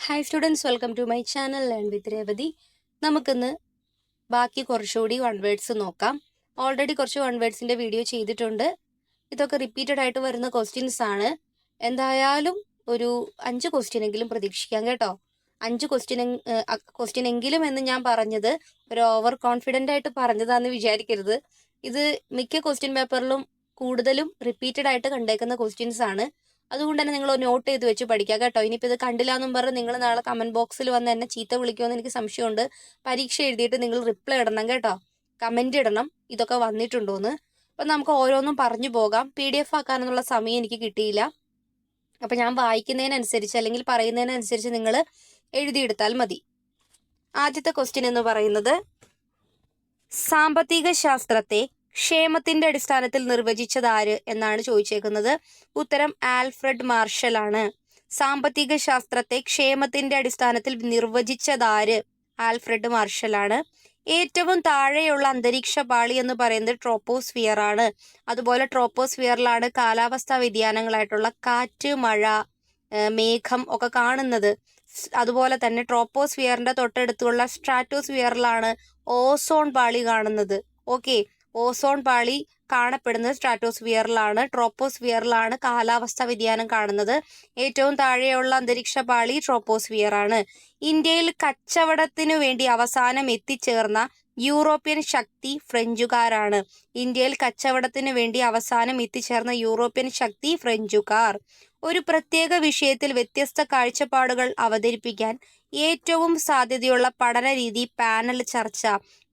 Hi students, welcome to my channel learn with Revathi. നമുക്കിന്ന് ബാക്കി കുറച്ചുകൂടി വൺ വേർഡ്സ് നോക്കാം. ഓൾറെഡി കുറച്ച് വൺ വേർഡ്സിൻ്റെ വീഡിയോ ചെയ്തിട്ടുണ്ട്. ഇതൊക്കെ റിപ്പീറ്റഡ് ആയിട്ട് വരുന്ന ക്വസ്റ്റ്യൻസ് ആണ്. എന്തായാലും ഒരു 5 ക്വസ്റ്റ്യനെങ്കിലും പ്രതീക്ഷിക്കാം കേട്ടോ. 5 ക്വസ്റ്റ്യൻ എങ്കിലും എന്ന് ഞാൻ പറഞ്ഞത് ഒരു ഓവർ കോൺഫിഡൻ്റ് ആയിട്ട് പറഞ്ഞതാണെന്ന് വിചാരിക്കരുത്. ഇത് മിക്ക ക്വസ്റ്റ്യൻ പേപ്പറിലും കൂടുതലും റിപ്പീറ്റഡ് ആയിട്ട് കണ്ടേക്കുന്ന ക്വസ്റ്റ്യൻസ് ആണ്. അതുകൊണ്ട് തന്നെ നിങ്ങൾ നോട്ട് ചെയ്ത് വെച്ച് പഠിക്കുക കേട്ടോ. ഇനിയിപ്പോൾ ഇത് കണ്ടില്ല എന്നും പറഞ്ഞ് നിങ്ങൾ നാളെ കമൻറ്റ് ബോക്സിൽ വന്ന് എന്നെ ചീത്ത വിളിക്കുമെന്ന് എനിക്ക് സംശയമുണ്ട്. പരീക്ഷ എഴുതിയിട്ട് നിങ്ങൾ റിപ്ലൈ ഇടണം കേട്ടോ, കമൻറ്റ് ഇടണം ഇതൊക്കെ വന്നിട്ടുണ്ടോയെന്ന്. അപ്പം നമുക്ക് ഓരോന്നും പറഞ്ഞു പോകാം. PDF ആക്കാനുള്ള സമയം എനിക്ക് കിട്ടിയില്ല. അപ്പം ഞാൻ വായിക്കുന്നതിനനുസരിച്ച് അല്ലെങ്കിൽ പറയുന്നതിനനുസരിച്ച് നിങ്ങൾ എഴുതിയെടുത്താൽ മതി. ആദ്യത്തെ ക്വസ്റ്റ്യൻ എന്ന് പറയുന്നത്, സാമ്പത്തിക ശാസ്ത്രത്തെ ക്ഷേമത്തിന്റെ അടിസ്ഥാനത്തിൽ നിർവചിച്ചതാര് എന്നാണ് ചോദിച്ചേക്കുന്നത്. ഉത്തരം ആൽഫ്രഡ് മാർഷൽ ആണ്. സാമ്പത്തിക ശാസ്ത്രത്തെ ക്ഷേമത്തിന്റെ അടിസ്ഥാനത്തിൽ നിർവചിച്ചതാര്? ആൽഫ്രഡ് മാർഷൽ ആണ്. ഏറ്റവും താഴെയുള്ള അന്തരീക്ഷ പാളി എന്ന് പറയുന്നത് ട്രോപ്പോസ്ഫിയർ ആണ്. അതുപോലെ ട്രോപ്പോസ്ഫിയറിലാണ് കാലാവസ്ഥാ വ്യതിയാനങ്ങളായിട്ടുള്ള കാറ്റ്, മഴ, മേഘം ഒക്കെ കാണുന്നത്. അതുപോലെ തന്നെ ട്രോപ്പോസ്ഫിയറിന്റെ തൊട്ടടുത്തുള്ള സ്ട്രാറ്റോസ്ഫിയറിലാണ് ഓസോൺ പാളി കാണുന്നത്. ഓക്കെ, ഓസോൺ പാളി കാണപ്പെടുന്നത് സ്ട്രാറ്റോസ്ഫിയറിലാണ്. ട്രോപ്പോസ്ഫിയറിലാണ് കാലാവസ്ഥാ വ്യതിയാനം കാണുന്നത്. ഏറ്റവും താഴെയുള്ള അന്തരീക്ഷ പാളി ട്രോപ്പോസ്ഫിയർ ആണ്. ഇന്ത്യയിൽ കച്ചവടത്തിനു വേണ്ടി അവസാനം എത്തിച്ചേർന്ന യൂറോപ്യൻ ശക്തി ഫ്രഞ്ചുകാരാണ്. ഇന്ത്യയിൽ കച്ചവടത്തിനു വേണ്ടി അവസാനം എത്തിച്ചേർന്ന യൂറോപ്യൻ ശക്തി ഫ്രഞ്ചുകാർ. ഒരു പ്രത്യേക വിഷയത്തിൽ വ്യത്യസ്ത കാഴ്ചപ്പാടുകൾ അവതരിപ്പിക്കാൻ ഏറ്റവും സാധ്യതയുള്ള പഠന രീതി പാനൽ ചർച്ച.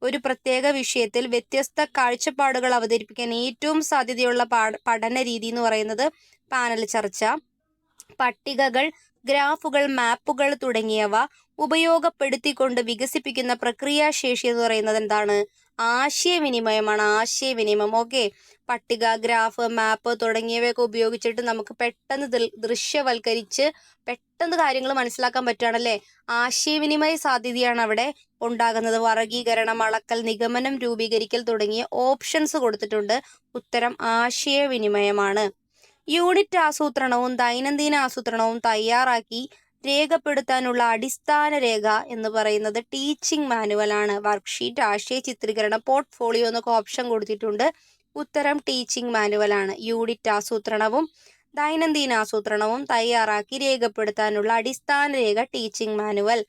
ഒരു പ്രത്യേക വിഷയത്തിൽ വ്യത്യസ്ത കാഴ്ചപ്പാടുകൾ അവതരിപ്പിക്കാൻ ഏറ്റവും സാധ്യതയുള്ള പഠന രീതി എന്ന് പറയുന്നത് പാനൽ ചർച്ച. പട്ടികകൾ, ഗ്രാഫുകൾ, മാപ്പുകൾ തുടങ്ങിയവ ഉപയോഗപ്പെടുത്തിക്കൊണ്ട് വികസിപ്പിക്കുന്ന പ്രക്രിയാശേഷി എന്ന് പറയുന്നത് എന്താണ്? ആശയവിനിമയമാണ്. ആശയവിനിമയം. ഓക്കെ, പട്ടിക, ഗ്രാഫ്, മാപ്പ് തുടങ്ങിയവയൊക്കെ ഉപയോഗിച്ചിട്ട് നമുക്ക് പെട്ടെന്ന് ദൃശ്യവൽക്കരിച്ച് പെട്ടെന്ന് കാര്യങ്ങൾ മനസ്സിലാക്കാൻ പറ്റുകയാണല്ലേ. ആശയവിനിമയ സാധ്യതയാണ് അവിടെ ഉണ്ടാകുന്നത്. വർഗീകരണം, അളക്കൽ, നിഗമനം, രൂപീകരിക്കൽ തുടങ്ങിയ ഓപ്ഷൻസ് കൊടുത്തിട്ടുണ്ട്. ഉത്തരം ആശയവിനിമയമാണ്. യൂണിറ്റ് ആസൂത്രണവും ദൈനംദിന ആസൂത്രണവും തയ്യാറാക്കി രേഖപ്പെടുത്താനുള്ള അടിസ്ഥാന രേഖ എന്ന് പറയുന്നത് ടീച്ചിങ് മാനുവൽ ആണ്. വർക്ക്ഷീറ്റ്, ആശയ ചിത്രീകരണം, പോർട്ട്ഫോളിയോ എന്നൊക്കെ ഓപ്ഷൻ കൊടുത്തിട്ടുണ്ട്. ഉത്തരം ടീച്ചിങ് മാനുവൽ ആണ്. യൂണിറ്റ് ആസൂത്രണവും ദൈനംദിന ആസൂത്രണവും തയ്യാറാക്കി രേഖപ്പെടുത്താനുള്ള അടിസ്ഥാന രേഖ ടീച്ചിങ് മാനുവൽ.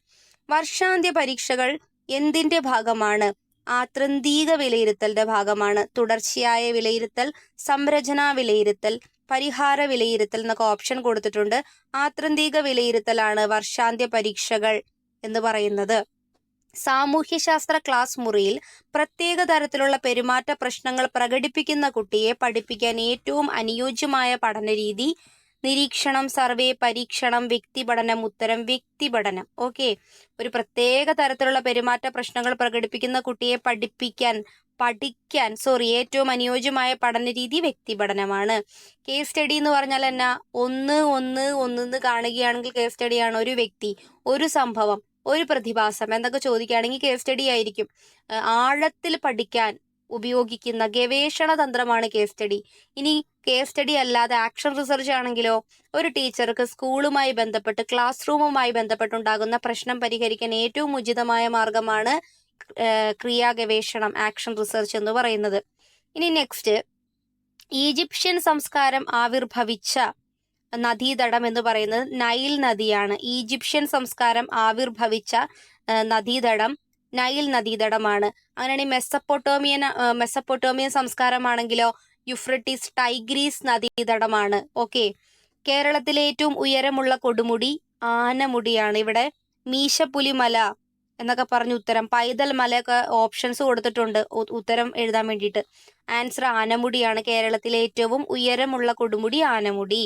വർഷാന്ത്യ പരീക്ഷകൾ എന്തിന്റെ ഭാഗമാണ്? ആത്യന്തിക വിലയിരുത്തലിന്റെ ഭാഗമാണ്. തുടർച്ചയായ വിലയിരുത്തൽ, സംരചനാ വിലയിരുത്തൽ, പരിഹാര വിലയിരുത്തൽ എന്നൊക്കെ ഓപ്ഷൻ കൊടുത്തിട്ടുണ്ട്. ആത്യന്തിക വിലയിരുത്തലാണ് വർഷാന്ത്യ പരീക്ഷകൾ എന്ന് പറയുന്നത്. സാമൂഹ്യശാസ്ത്ര ക്ലാസ് മുറിയിൽ പ്രത്യേക തരത്തിലുള്ള പെരുമാറ്റ പ്രശ്നങ്ങൾ പ്രകടിപ്പിക്കുന്ന കുട്ടിയെ പഠിപ്പിക്കാൻ ഏറ്റവും അനുയോജ്യമായ പഠനരീതി നിരീക്ഷണം, സർവേ, പരീക്ഷണം, വ്യക്തിപഠനം. ഉത്തരം വ്യക്തിപഠനം. ഓക്കെ, ഒരു പ്രത്യേക തരത്തിലുള്ള പെരുമാറ്റ പ്രശ്നങ്ങൾ പ്രകടിപ്പിക്കുന്ന കുട്ടിയെ പഠിക്കാൻ ഏറ്റവും അനുയോജ്യമായ പഠനരീതി വ്യക്തിപഠനമാണ്. കേസ് സ്റ്റഡി എന്ന് പറഞ്ഞാൽ എന്നാ? ഒന്ന് കാണുകയാണെങ്കിൽ കേസ് സ്റ്റഡിയാണ്. ഒരു വ്യക്തി, ഒരു സംഭവം, ഒരു പ്രതിഭാസം എന്നൊക്കെ ചോദിക്കുകയാണെങ്കിൽ കേസ് സ്റ്റഡി ആയിരിക്കും. ആഴത്തിൽ പഠിക്കാൻ ഉപയോഗിക്കുന്ന ഗവേഷണ തന്ത്രമാണ് കേസ് സ്റ്റഡി. ഇനി കേസ് സ്റ്റഡി അല്ലാതെ ആക്ഷൻ റിസർച്ച് ആണെങ്കിലോ, ഒരു ടീച്ചർക്ക് സ്കൂളുമായി ബന്ധപ്പെട്ട്, ക്ലാസ് റൂമുമായി ബന്ധപ്പെട്ടുണ്ടാകുന്ന പ്രശ്നം പരിഹരിക്കാൻ ഏറ്റവും ഉചിതമായ മാർഗമാണ് ക്രിയാ ഗവേഷണം, ആക്ഷൻ റിസർച്ച് എന്ന് പറയുന്നത്. ഇനി നെക്സ്റ്റ്, ഈജിപ്ഷ്യൻ സംസ്കാരം ആവിർഭവിച്ച നദീതടം എന്ന് പറയുന്നത് നൈൽ നദിയാണ്. ഈജിപ്ഷ്യൻ സംസ്കാരം ആവിർഭവിച്ച നദീതടം നൈൽ നദീതടമാണ്. അങ്ങനെയാണെങ്കിൽ മെസ്സപ്പൊട്ടോമിയൻ സംസ്കാരമാണെങ്കിലോ യുഫ്രട്ടീസ്, ടൈഗ്രീസ് നദീതടമാണ്. ഓക്കെ, കേരളത്തിലെ ഏറ്റവും ഉയരമുള്ള കൊടുമുടി ആനമുടിയാണ്. ഇവിടെ മീശപ്പുലിമല എന്നൊക്കെ പറഞ്ഞ് ഉത്തരം, പൈതൽ മലയൊക്കെ ഓപ്ഷൻസ് കൊടുത്തിട്ടുണ്ട് ഉത്തരം എഴുതാൻ വേണ്ടിയിട്ട്. ആൻസർ ആനമുടിയാണ്. കേരളത്തിലെ ഏറ്റവും ഉയരമുള്ള കൊടുമുടി ആനമുടി.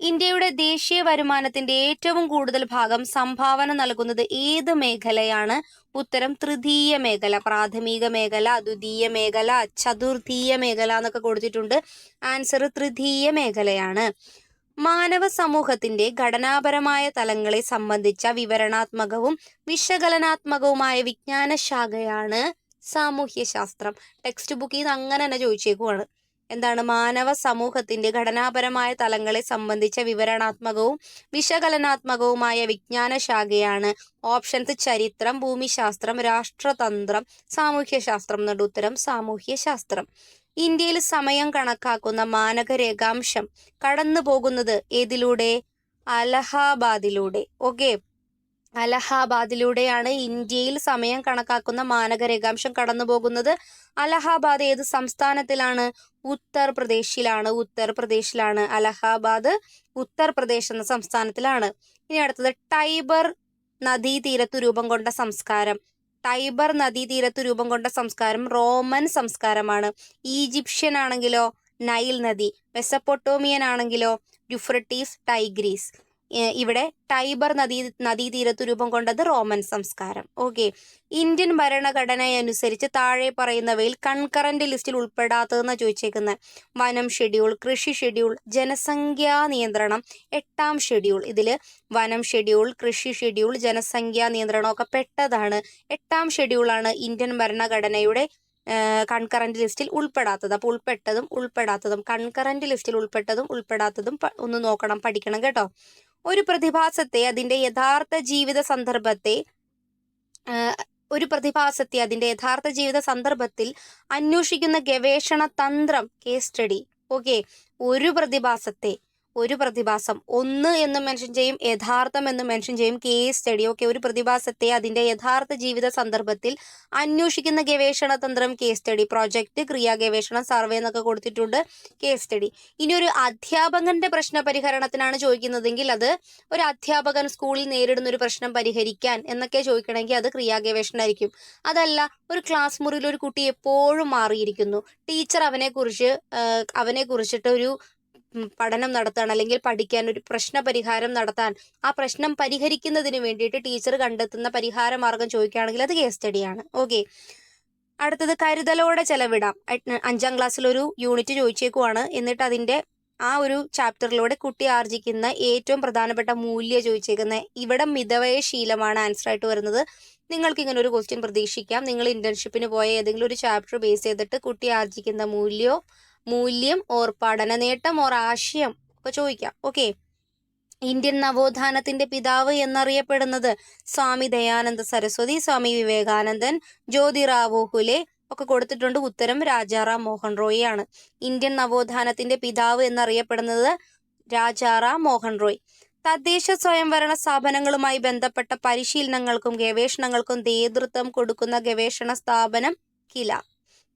ഇന്ത്യയുടെ ദേശീയ വരുമാനത്തിന്റെ ഏറ്റവും കൂടുതൽ ഭാഗം സംഭാവന നൽകുന്നത് ഏത് മേഖലയാണ്? ഉത്തരം തൃതീയ മേഖല. പ്രാഥമിക മേഖല, ദ്വിതീയ മേഖല, ചതുർത്ഥീയ മേഖല എന്നൊക്കെ കൊടുത്തിട്ടുണ്ട്. ആൻസർ തൃതീയ മേഖലയാണ്. മാനവ സമൂഹത്തിന്റെ ഘടനാപരമായ തലങ്ങളെ സംബന്ധിച്ച വിവരണാത്മകവും വിശകലനാത്മകവുമായ വിജ്ഞാന ശാഖയാണ് സാമൂഹ്യശാസ്ത്രം. ടെക്സ്റ്റ് ബുക്കിൽ നിന്ന് അങ്ങനെ തന്നെ ചോദിച്ചേക്കുവാണ്. എന്താണ് മാനവ സമൂഹത്തിന്റെ ഘടനാപരമായ തലങ്ങളെ സംബന്ധിച്ച വിവരണാത്മകവും വിശകലനാത്മകവുമായ വിജ്ഞാന ശാഖയാണ്. ഓപ്ഷൻസ് ചരിത്രം, ഭൂമിശാസ്ത്രം, രാഷ്ട്രതന്ത്രം, സാമൂഹ്യശാസ്ത്രം എന്നുണ്ട് ഉത്തരം സാമൂഹ്യശാസ്ത്രം. ഇന്ത്യയിൽ സമയം കണക്കാക്കുന്ന മാനക രേഖാംശം കടന്നു പോകുന്നത് ഏതിലൂടെ? അലഹാബാദിലൂടെ. ഓക്കെ, അലഹാബാദിലൂടെയാണ് ഇന്ത്യയിൽ സമയം കണക്കാക്കുന്ന മാനക രേഖാംശം കടന്നു പോകുന്നത്. അലഹാബാദ് ഏത് സംസ്ഥാനത്തിലാണ്? ഉത്തർപ്രദേശിലാണ്. അലഹാബാദ് ഉത്തർപ്രദേശ് എന്ന സംസ്ഥാനത്തിലാണ്. ഇനി അടുത്തത് ടൈബർ നദീതീരത്തു രൂപം കൊണ്ട സംസ്കാരം. ടൈബർ നദീതീരത്തു രൂപം കൊണ്ട സംസ്കാരം റോമൻ സംസ്കാരമാണ്. ഈജിപ്ഷ്യൻ ആണെങ്കിലോ നൈൽ നദി, മെസപ്പൊട്ടോമിയൻ ആണെങ്കിലോ യുഫ്രട്ടീസ്, ടൈഗ്രീസ്. ഇവിടെ ടൈബർ നദീതീരത്തു രൂപം കൊണ്ടത് റോമൻ സംസ്കാരം. ഓക്കെ, ഇന്ത്യൻ ഭരണഘടനയനുസരിച്ച് താഴെ പറയുന്നവയിൽ കൺകറന്റ് ലിസ്റ്റിൽ ഉൾപ്പെടാത്തതെന്ന് ചോദിച്ചേക്കുന്നത്. വനം ഷെഡ്യൂൾ, കൃഷി ഷെഡ്യൂൾ, ജനസംഖ്യാ നിയന്ത്രണം, 8ാം ഷെഡ്യൂൾ. ഇതിൽ വനം ഷെഡ്യൂൾ, കൃഷി ഷെഡ്യൂൾ, ജനസംഖ്യാ നിയന്ത്രണം ഒക്കെ പെട്ടതാണ്. 8ാം ഷെഡ്യൂളാണ് ഇന്ത്യൻ ഭരണഘടനയുടെ കൺകറന്റ് ലിസ്റ്റിൽ ഉൾപ്പെടാത്തത്. അപ്പോൾ ഉൾപ്പെട്ടതും ഉൾപ്പെടാത്തതും കൺകറന്റ് ലിസ്റ്റിൽ ഉൾപ്പെടാത്തതും ഒന്ന് നോക്കണം, പഠിക്കണം കേട്ടോ. ഒരു പ്രതിഭാസത്തെ അതിന്റെ യഥാർത്ഥ ജീവിത സന്ദർഭത്തിൽ അന്വേഷിക്കുന്ന ഗവേഷണ തന്ത്രം കേസ് സ്റ്റഡി. ഓക്കെ, ഒരു പ്രതിഭാസം ഒന്ന് എന്ന് മെൻഷൻ ചെയ്യും, യഥാർത്ഥം എന്ന് മെൻഷൻ ചെയ്യും, കേസ് സ്റ്റഡി. ഓക്കെ, ഒരു പ്രതിഭാസത്തെ അതിന്റെ യഥാർത്ഥ ജീവിത സന്ദർഭത്തിൽ അന്വേഷിക്കുന്ന ഗവേഷണ തന്ത്രം കേസ് സ്റ്റഡി. പ്രോജക്റ്റ്, ക്രിയാ ഗവേഷണം, സർവേ എന്നൊക്കെ കൊടുത്തിട്ടുണ്ട്, കേസ് സ്റ്റഡി. ഇനി ഒരു അധ്യാപകന്റെ പ്രശ്ന പരിഹരണത്തിനാണ് ചോദിക്കുന്നതെങ്കിൽ അത് ഒരു അധ്യാപകൻ സ്കൂളിൽ നേരിടുന്ന ഒരു പ്രശ്നം പരിഹരിക്കാൻ എന്നൊക്കെ ചോദിക്കണമെങ്കിൽ അത് ക്രിയാ ഗവേഷണം ആയിരിക്കും. അതല്ല, ഒരു ക്ലാസ് മുറിയിൽ ഒരു കുട്ടി എപ്പോഴും മാറിയിരിക്കുന്നു, ടീച്ചർ അവനെ കുറിച്ചിട്ട് ഒരു പഠനം നടത്താൻ അല്ലെങ്കിൽ പഠിക്കാൻ, ഒരു പ്രശ്ന പരിഹാരം നടത്താൻ, ആ പ്രശ്നം പരിഹരിക്കുന്നതിന് വേണ്ടിയിട്ട് ടീച്ചർ കണ്ടെത്തുന്ന പരിഹാര മാർഗം ചോദിക്കുകയാണെങ്കിൽ അത് കേസ് സ്റ്റഡിയാണ്. ഓക്കെ, അടുത്തത് കരുതലോടെ ചെലവിടാം. 5ാം ക്ലാസ്സിൽ ഒരു യൂണിറ്റ് ചോദിച്ചേക്കുവാണ്. എന്നിട്ട് അതിന്റെ ആ ഒരു ചാപ്റ്ററിലൂടെ കുട്ടി ആർജിക്കുന്ന ഏറ്റവും പ്രധാനപ്പെട്ട മൂല്യം ചോദിച്ചേക്കുന്നത്. ഇവിടെ മിതവ്യയ ശീലമാണ് ആൻസർ ആയിട്ട് വരുന്നത്. നിങ്ങൾക്ക് ഇങ്ങനെ ഒരു ക്വസ്റ്റ്യൻ പ്രതീക്ഷിക്കാം. നിങ്ങൾ ഇന്റേൺഷിപ്പിന് പോയ ഏതെങ്കിലും ഒരു ചാപ്റ്റർ ബേസ് ചെയ്തിട്ട് കുട്ടി ആർജിക്കുന്ന മൂല്യം ഓർ പഠന നേട്ടം ഓർ ആശയം ഒക്കെ ചോദിക്കാം. ഓക്കെ, ഇന്ത്യൻ നവോത്ഥാനത്തിന്റെ പിതാവ് എന്നറിയപ്പെടുന്നത് സ്വാമി ദയാനന്ദ സരസ്വതി, സ്വാമി വിവേകാനന്ദൻ, ജ്യോതിറാവു ഫുലെ ഒക്കെ കൊടുത്തിട്ടുണ്ട്. ഉത്തരം രാജാറാം മോഹൻ റോയ് ആണ്. ഇന്ത്യൻ നവോത്ഥാനത്തിന്റെ പിതാവ് എന്നറിയപ്പെടുന്നത് രാജാറാം മോഹൻ റോയ്. തദ്ദേശ സ്വയംഭരണ സ്ഥാപനങ്ങളുമായി ബന്ധപ്പെട്ട പരിശീലനങ്ങൾക്കും ഗവേഷണങ്ങൾക്കും നേതൃത്വം കൊടുക്കുന്ന ഗവേഷണ സ്ഥാപനം കില.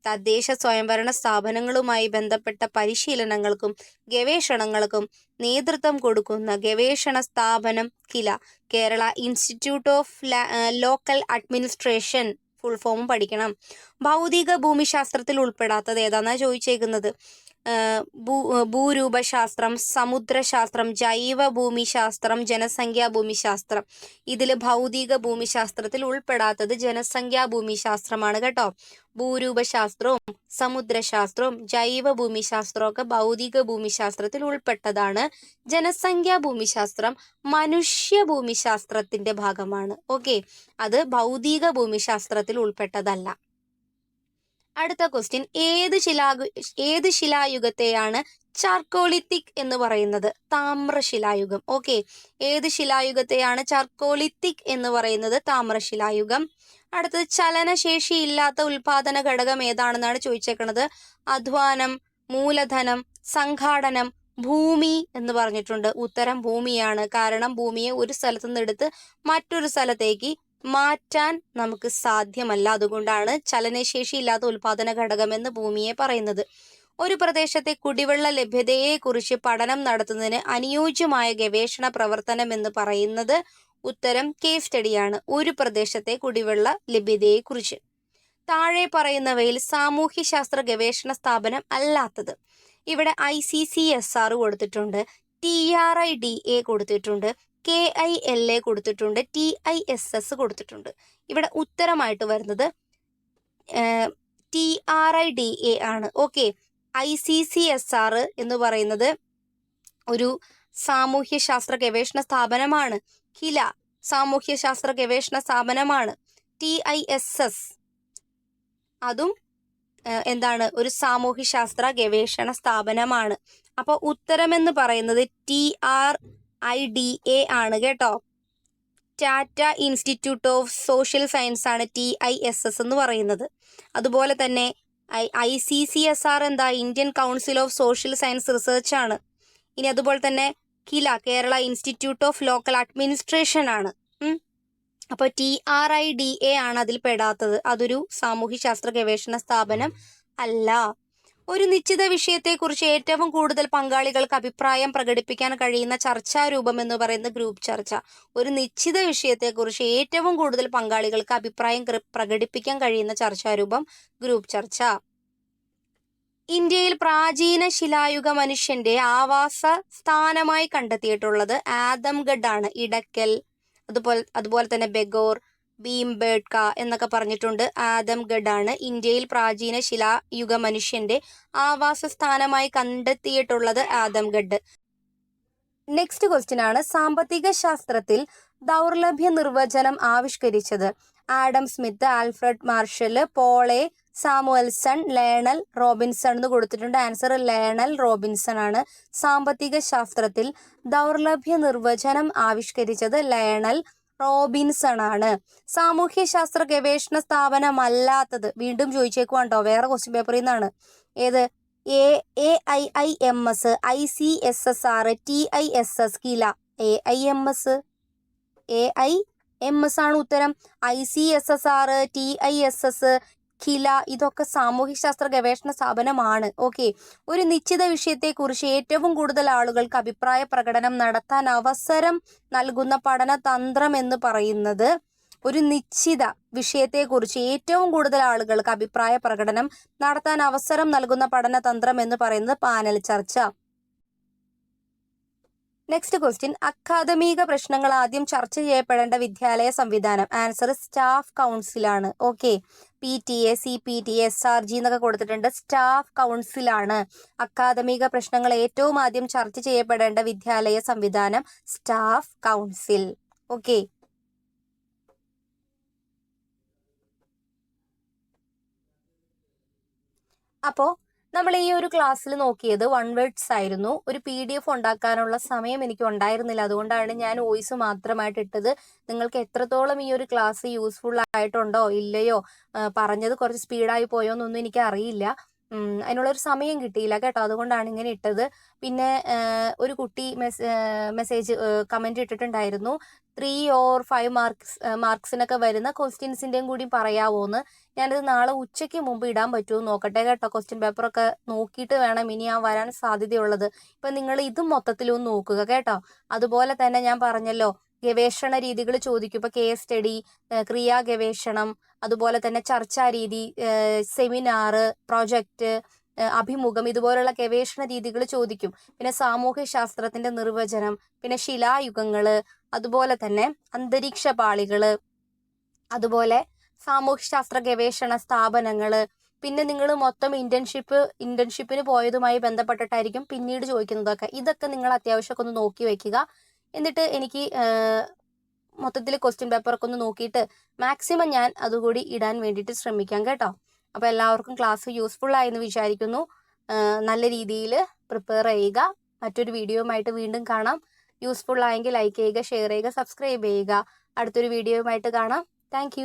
തദ്ദേശ സ്വയംഭരണ സ്ഥാപനങ്ങളുമായി ബന്ധപ്പെട്ട പരിശീലനങ്ങൾക്കും ഗവേഷണങ്ങൾക്കും നേതൃത്വം കൊടുക്കുന്ന ഗവേഷണ സ്ഥാപനം KILA. Kerala institute of local administration full form പഠിക്കണം. ഭൗതിക ഭൂമിശാസ്ത്രത്തിൽ ഉൾപ്പെടാത്തത് ഏതാണെന്നാണ് ചോദിച്ചേക്കുന്നത്. ഭൂരൂപശാസ്ത്രം, സമുദ്രശാസ്ത്രം, ജൈവ ഭൂമിശാസ്ത്രം, ജനസംഖ്യാ ഭൂമിശാസ്ത്രം. ഇതിൽ ഭൗതിക ഭൂമിശാസ്ത്രത്തിൽ ഉൾപ്പെടാത്തത് ജനസംഖ്യാ ഭൂമിശാസ്ത്രമാണ് കേട്ടോ. ഭൂരൂപശാസ്ത്രവും സമുദ്രശാസ്ത്രവും ജൈവ ഭൂമിശാസ്ത്രവും ഒക്കെ ഭൗതിക ഭൂമിശാസ്ത്രത്തിൽ ഉൾപ്പെട്ടതാണ്. ജനസംഖ്യാ ഭൂമിശാസ്ത്രം മനുഷ്യ ഭൂമിശാസ്ത്രത്തിന്റെ ഭാഗമാണ്. ഓക്കെ, അത് ഭൗതിക ഭൂമിശാസ്ത്രത്തിൽ ഉൾപ്പെട്ടതല്ല. അടുത്ത ക്വസ്റ്റ്യൻ, ഏത് ശിലായുഗത്തെയാണ് ചാർക്കോളിത്തിക് എന്ന് പറയുന്നത്? താമ്രശിലായുഗം. ഓക്കെ, ഏത് ശിലായുഗത്തെയാണ് ചാർക്കോളിത്തിക് എന്ന് പറയുന്നത്? താമ്രശിലായുഗം. അടുത്തത്, ചലനശേഷിയില്ലാത്ത ഉൽപാദന ഘടകം ഏതാണെന്നാണ് ചോദിച്ചേക്കുന്നത്. അധ്വാനം, മൂലധനം, സംഘാടനം, ഭൂമി എന്ന് പറഞ്ഞിട്ടുണ്ട്. ഉത്തരം ഭൂമിയാണ്. കാരണം ഭൂമിയെ ഒരു സ്ഥലത്തു നിന്ന് എടുത്ത് മറ്റൊരു സ്ഥലത്തേക്ക് മാറ്റാൻ നമുക്ക് സാധ്യമല്ല. അതുകൊണ്ടാണ് ചലനശേഷിയില്ലാത്ത ഉൽപാദന ഘടകമെന്ന് ഭൂമിയെ പറയുന്നത്. ഒരു പ്രദേശത്തെ കുടിവെള്ള ലഭ്യതയെക്കുറിച്ച് പഠനം നടത്തുന്നതിന് അനുയോജ്യമായ ഗവേഷണ പ്രവർത്തനം എന്ന് പറയുന്നത് ഉത്തരം കേസ് സ്റ്റഡിയാണ്. ഒരു പ്രദേശത്തെ കുടിവെള്ള ലഭ്യതയെക്കുറിച്ച്. താഴെ പറയുന്നവയിൽ സാമൂഹ്യശാസ്ത്ര ഗവേഷണ സ്ഥാപനം അല്ലാത്തത്. ഇവിടെ ICCSR കൊടുത്തിട്ടുണ്ട്, TRIDA കൊടുത്തിട്ടുണ്ട്, KILA കൊടുത്തിട്ടുണ്ട്, TISS കൊടുത്തിട്ടുണ്ട്. ഇവിടെ ഉത്തരമായിട്ട് വരുന്നത് TRIDA ആണ്. ഓക്കെ, ICCSR എന്ന് പറയുന്നത് ഒരു സാമൂഹ്യശാസ്ത്ര ഗവേഷണ സ്ഥാപനമാണ്. കില സാമൂഹ്യശാസ്ത്ര ഗവേഷണ സ്ഥാപനമാണ്. TISS അതും എന്താണ്, ഒരു സാമൂഹ്യശാസ്ത്ര ഗവേഷണ സ്ഥാപനമാണ്. അപ്പോൾ ഉത്തരമെന്ന് പറയുന്നത് TRIDA ആണ് കേട്ടോ. Tata institute of social science ആണ് TISS എന്ന് പറയുന്നത്. അതുപോലെ തന്നെ ICCSR എന്താ, Indian council of social science research ആണ്. ഇനി അതുപോലെ തന്നെ KILA, Kerala institute of local administration ആണ്. അപ്പോൾ TRIDA ആണ് അതിൽ പെടാത്തത്. അതൊരു സാമൂഹ്യശാസ്ത്ര ഗവേഷണ സ്ഥാപനം അല്ല. ഒരു നിശ്ചിത വിഷയത്തെക്കുറിച്ച് ഏറ്റവും കൂടുതൽ പങ്കാളികൾക്ക് അഭിപ്രായം പ്രകടിപ്പിക്കാൻ കഴിയുന്ന ചർച്ചാരൂപം എന്ന് പറയുന്നത് ഗ്രൂപ്പ് ചർച്ച. ഒരു നിശ്ചിത വിഷയത്തെക്കുറിച്ച് ഏറ്റവും കൂടുതൽ പങ്കാളികൾക്ക് അഭിപ്രായം പ്രകടിപ്പിക്കാൻ കഴിയുന്ന ചർച്ചാരൂപം ഗ്രൂപ്പ് ചർച്ച. ഇന്ത്യയിൽ പ്രാചീന ശിലായുഗ മനുഷ്യന്റെ ആവാസ സ്ഥാനമായി കണ്ടെത്തിയിട്ടുള്ളത് ആദംഗഡ് ആണ്. ഇടക്കൽ, അതുപോലെ തന്നെ ബെഗോർ, ഭീംബേഡ്ക എന്നൊക്കെ പറഞ്ഞിട്ടുണ്ട്. ആദംഗഡ് ആണ് ഇന്ത്യയിൽ പ്രാചീന ശിലായുഗ മനുഷ്യന്റെ ആവാസ സ്ഥാനമായി കണ്ടെത്തിയിട്ടുള്ളത് ആദംഗഡ്. നെക്സ്റ്റ് ക്വസ്റ്റ്യൻ ആണ്, സാമ്പത്തിക ശാസ്ത്രത്തിൽ ദൗർലഭ്യ നിർവചനം ആവിഷ്കരിച്ചത് Adam Smith, Alfred Marshall, Paul Samuelson, Lionel Robinson എന്ന് കൊടുത്തിട്ടുണ്ട്. ആൻസർ ലേണൽ റോബിൻസൺ ആണ്. സാമ്പത്തിക ശാസ്ത്രത്തിൽ ദൗർലഭ്യ നിർവചനം ആവിഷ്കരിച്ചത് ലേണൽ റോബിൻസൺ ആണ്. സാമൂഹ്യശാസ്ത്ര ഗവേഷണ സ്ഥാപനമല്ലാത്തത് വീണ്ടും ചോദിച്ചേക്കുവാണ്ടോ, വേറെ ക്വസ്റ്റ്യൻ പേപ്പറിൽ നിന്നാണ്. ഏത്? AIIMS, ICSSR, TISS, കില. AIMS ആണ് ഉത്തരം. ICSSR, TISS, കില ഇതൊക്കെ സാമൂഹ്യശാസ്ത്ര ഗവേഷണ സ്ഥാപനമാണ്. ഓക്കെ. ഒരു നിശ്ചിത വിഷയത്തെക്കുറിച്ച് ഏറ്റവും കൂടുതൽ ആളുകൾക്ക് അഭിപ്രായ പ്രകടനം നടത്താൻ അവസരം നൽകുന്ന പഠന തന്ത്രം എന്ന് പറയുന്നത്, ഒരു നിശ്ചിത വിഷയത്തെക്കുറിച്ച് ഏറ്റവും കൂടുതൽ ആളുകൾക്ക് അഭിപ്രായ പ്രകടനം നടത്താൻ അവസരം നൽകുന്ന പഠനതന്ത്രം എന്ന് പറയുന്നത് പാനൽ ചർച്ച. നെക്സ്റ്റ് ക്വസ്റ്റ്യൻ, അക്കാദമിക പ്രശ്നങ്ങൾ ആദ്യം ചർച്ച ചെയ്യപ്പെടേണ്ട വിദ്യാലയ സംവിധാനം. ആൻസർ സ്റ്റാഫ് കൗൺസിലാണ്. ഓക്കെ. PTA, CPTA, SRG എന്നൊക്കെ കൊടുത്തിട്ടുണ്ട്. സ്റ്റാഫ് കൗൺസിലാണ്. അക്കാദമിക പ്രശ്നങ്ങൾ ഏറ്റവും ആദ്യം ചർച്ച ചെയ്യപ്പെടേണ്ട വിദ്യാലയ സംവിധാനം സ്റ്റാഫ് കൗൺസിൽ. ഓക്കെ. അപ്പോൾ നമ്മൾ ഈ ഒരു ക്ലാസ്സിൽ നോക്കിയത് 1 വേർഡ്സ് ആയിരുന്നു. ഒരു PDF ഉണ്ടാക്കാനുള്ള സമയം എനിക്ക് ഉണ്ടായിരുന്നില്ല, അതുകൊണ്ടാണ് ഞാൻ വോയിസ് മാത്രമായിട്ട് ഇട്ടത്. നിങ്ങൾക്ക് എത്രത്തോളം ഈ ഒരു ക്ലാസ് യൂസ്ഫുൾ ആയിട്ടുണ്ടോ ഇല്ലയോ, പറഞ്ഞത് കുറച്ച് സ്പീഡായി പോയോ എന്നൊന്നും എനിക്ക് അറിയില്ല. അതിനുള്ളൊരു സമയം കിട്ടിയില്ല കേട്ടോ, അതുകൊണ്ടാണ് ഇങ്ങനെ ഇട്ടത്. പിന്നെ ഒരു കുട്ടി മെസ്സേജ് കമൻറ്റ് ഇട്ടിട്ടുണ്ടായിരുന്നു, 3 or 5 മാർക്സിനൊക്കെ വരുന്ന ക്വസ്റ്റ്യൻസിൻ്റെയും കൂടി പറയാവോന്ന്. ഞാനത് നാളെ ഉച്ചയ്ക്ക് മുമ്പ് ഇടാൻ പറ്റുമോ നോക്കട്ടെ കേട്ടോ. ക്വസ്റ്റ്യൻ പേപ്പറൊക്കെ നോക്കിയിട്ട് വേണം ഇനി വരാൻ സാധ്യതയുള്ളത്. ഇപ്പം നിങ്ങൾ ഇതും മൊത്തത്തിലൊന്ന് നോക്കുക കേട്ടോ. അതുപോലെ തന്നെ ഞാൻ പറഞ്ഞല്ലോ, ഗവേഷണ രീതികൾ ചോദിക്കും. ഇപ്പോൾ കേസ് സ്റ്റഡി, ക്രിയാ ഗവേഷണം, അതുപോലെ തന്നെ ചർച്ചാ രീതി, സെമിനാർ, പ്രൊജക്റ്റ്, അഭിമുഖം, ഇതുപോലുള്ള ഗവേഷണ രീതികൾ ചോദിക്കും. പിന്നെ സാമൂഹ്യ ശാസ്ത്രത്തിന്റെ നിർവചനം, പിന്നെ ശിലായുഗങ്ങള്, അതുപോലെ തന്നെ അന്തരീക്ഷ പാളികള്, അതുപോലെ സാമൂഹ്യശാസ്ത്ര ഗവേഷണ സ്ഥാപനങ്ങള്. പിന്നെ നിങ്ങൾ മൊത്തം ഇന്റേൺഷിപ്പിന് പോയതുമായി ബന്ധപ്പെട്ടിട്ടായിരിക്കും പിന്നീട് ചോദിക്കുന്നതൊക്കെ. ഇതൊക്കെ നിങ്ങൾ അത്യാവശ്യമൊക്കെ ഒന്ന് നോക്കി വെക്കുക. എന്നിട്ട് എനിക്ക് മൊത്തത്തിൽ ക്വസ്റ്റ്യൻ പേപ്പറൊക്കെ ഒന്ന് നോക്കിയിട്ട് മാക്സിമം ഞാൻ അതുകൂടി ഇടാൻ വേണ്ടിയിട്ട് ശ്രമിക്കാം കേട്ടോ. അപ്പോൾ എല്ലാവർക്കും ക്ലാസ് യൂസ്ഫുൾ ആയെന്ന് വിചാരിക്കുന്നു. നല്ല രീതിയിൽ പ്രിപ്പയർ ചെയ്യുക. മറ്റൊരു വീഡിയോയുമായിട്ട് വീണ്ടും കാണാം. യൂസ്ഫുൾ ആയെങ്കിൽ ലൈക്ക് ചെയ്യുക, ഷെയർ ചെയ്യുക, സബ്സ്ക്രൈബ് ചെയ്യുക. അടുത്തൊരു വീഡിയോയുമായിട്ട് കാണാം. താങ്ക്